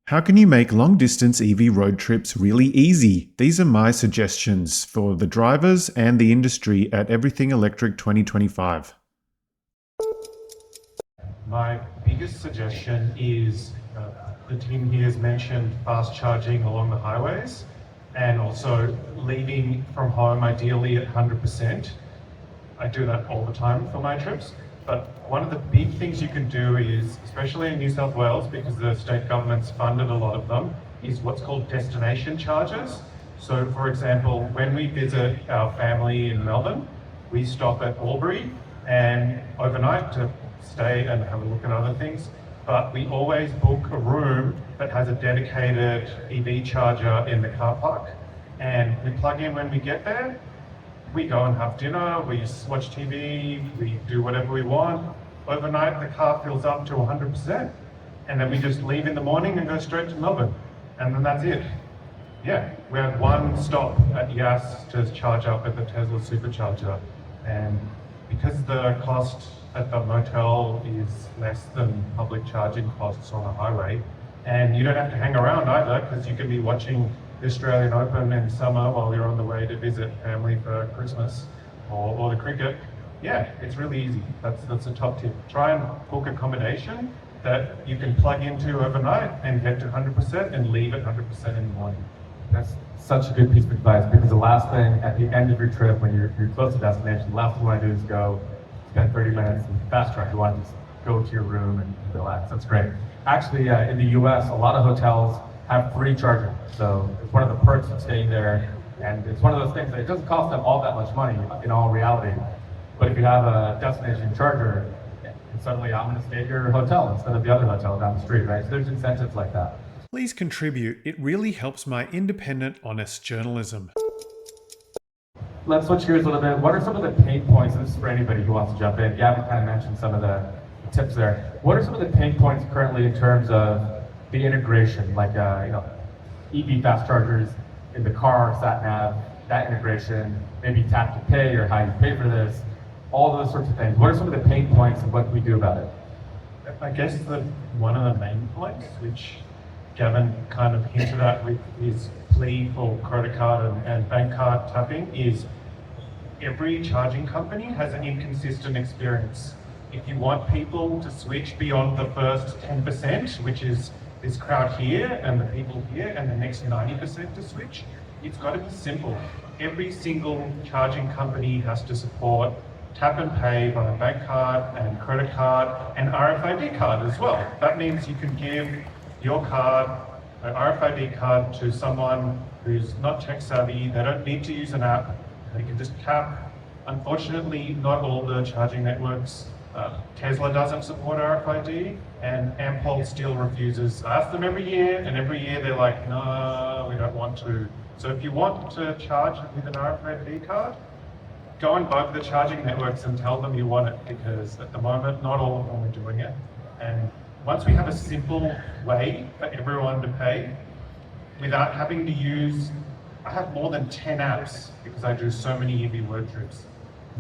How can you make long-distance EV road trips really easy? These are my suggestions for the drivers and the industry at Everything Electric 2025. My biggest suggestion is the team here has mentioned fast charging along the highways and also leaving from home ideally at 100%. I do that all the time for my trips. But one of the big things you can do is, especially in New South Wales, because the state government's funded a lot of them, is what's called destination charges. So for example, when we visit our family in Melbourne, we stop at Albury and overnight to stay and have a look at other things. But we always book a room that has a dedicated EV charger in the car park. And we plug in when we get there. We go and have dinner, we watch TV, we do whatever we want. Overnight, the car fills up to 100%. And then we just leave in the morning and go straight to Melbourne. And then that's it. Yeah, we have one stop at Yass to charge up at the Tesla supercharger. And because the cost at the motel is less than public charging costs on the highway, and you don't have to hang around either, because you can be watching the Australian Open in summer while you're on the way to visit family for Christmas or the cricket. Yeah, it's really easy. That's a top tip. Try and book accommodation that you can plug into overnight and get to 100% and leave at 100% in the morning. That's such a good piece of advice, because the last thing at the end of your trip, when you're close to destination, the last thing you want to do is go spend 30 minutes in fast track. You want to just go to your room and relax. That's great. Actually, in the US, a lot of hotels have free charging. So it's one of the perks of staying there. And it's one of those things that it doesn't cost them all that much money in all reality. But if you have a destination charger, suddenly I'm going to stay at your hotel instead of the other hotel down the street, right? So there's incentives like that. Please contribute. It really helps my independent, honest journalism. Let's switch gears a little bit. What are some of the pain points, and this is for anybody who wants to jump in. Gavin kind of mentioned some of the tips there. What are some of the pain points currently in terms of the integration, like EV fast chargers in the car, sat nav, that integration, maybe tap to pay or how you pay for this, all those sorts of things. What are some of the pain points and what can we do about it? I guess one of the main points, which Gavin kind of hinted at with his plea for credit card and bank card tapping, is every charging company has an inconsistent experience. If you want people to switch beyond the first 10%, which is this crowd here and the people here, and the next 90% to switch, it's got to be simple. Every single charging company has to support tap and pay by a bank card and credit card and RFID card as well. That means you can give your card, an RFID card, to someone who's not tech savvy. They don't need to use an app. They can just tap. Unfortunately, not all the charging networks. Tesla doesn't support RFID, and Ampol still refuses. I ask them every year, and every year they're like, no, we don't want to. So if you want to charge with an RFID card, go on both the charging networks and tell them you want it, because at the moment, not all of them are doing it. And once we have a simple way for everyone to pay, without having to use, I have more than 10 apps because I do so many EV road trips.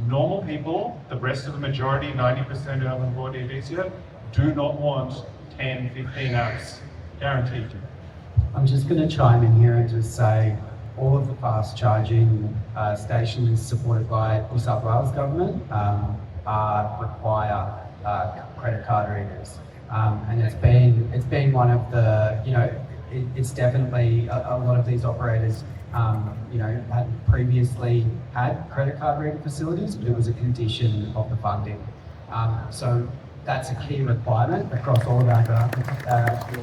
Normal people, the rest of the majority, 90% who haven't bought EVs yet, do not want 10, 15 apps, guaranteed. I'm just going to chime in here and just say all of the fast charging stations supported by New South Wales Government require credit card readers. And it's been one of the, it's definitely a lot of these operators had previously had credit card reader facilities, but it was a condition of the funding. So that's a key requirement across all of our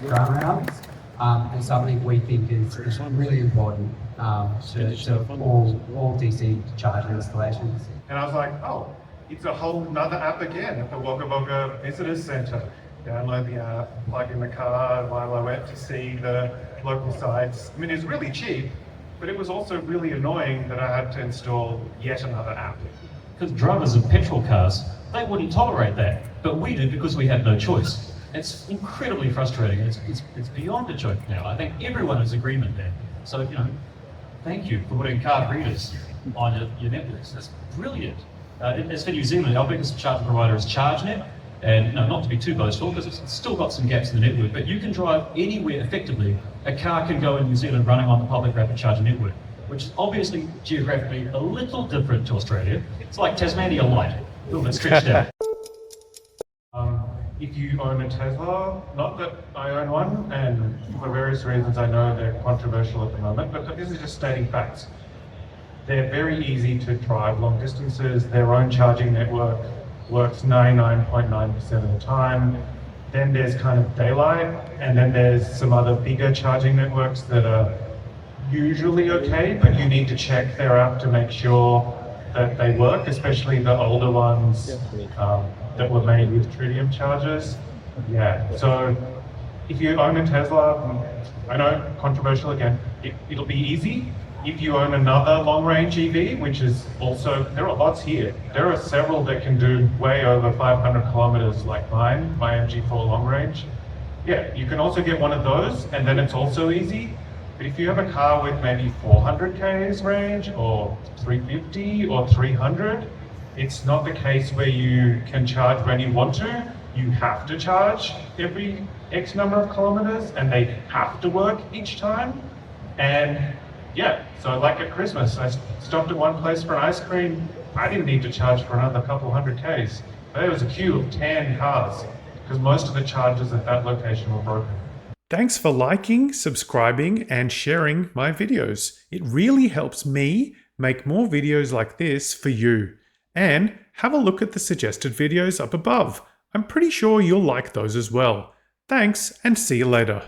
drama rounds, and something we think is really important to all DC charging installations. And I was like, oh, it's a whole nother app again at the Wagga Wagga Visitors Centre. Download the app, plug in the card while I went to see the local sites. I mean, it's really cheap, but it was also really annoying that I had to install yet another app. Because drivers of petrol cars, they wouldn't tolerate that, but we did because we had no choice. It's incredibly frustrating. It's beyond a joke now. I think everyone is agreement there. So, thank you for putting card readers on your networks. That's brilliant. As for New Zealand, our biggest charging provider is ChargeNet. And no, not to be too boastful, because it's still got some gaps in the network, but you can drive anywhere effectively. A car can go in New Zealand running on the public rapid charging network, which is obviously geographically a little different to Australia. It's like Tasmania light, a little bit stretched out. If you own a Tesla, not that I own one, and for various reasons I know they're controversial at the moment, but this is just stating facts. They're very easy to drive long distances. Their own charging network works 99.9% of the time. Then there's kind of daylight, and then there's some other bigger charging networks that are usually okay, but you need to check their app to make sure that they work, especially the older ones that were made with tritium chargers. Yeah, so if you own a Tesla, I know, controversial again, it'll be easy. If you own another long-range EV, which is also, there are lots here. There are several that can do way over 500 kilometers like mine, my MG4 long range. Yeah, you can also get one of those, and then it's also easy. But if you have a car with maybe 400 k's range, or 350 or 300, it's not the case where you can charge when you want to. You have to charge every X number of kilometers, and they have to work each time. And yeah, so like at Christmas, I stopped at one place for an ice cream. I didn't need to charge for another couple hundred k's. There was a queue of 10 cars, because most of the chargers at that location were broken. Thanks for liking, subscribing, and sharing my videos. It really helps me make more videos like this for you. And have a look at the suggested videos up above. I'm pretty sure you'll like those as well. Thanks, and see you later.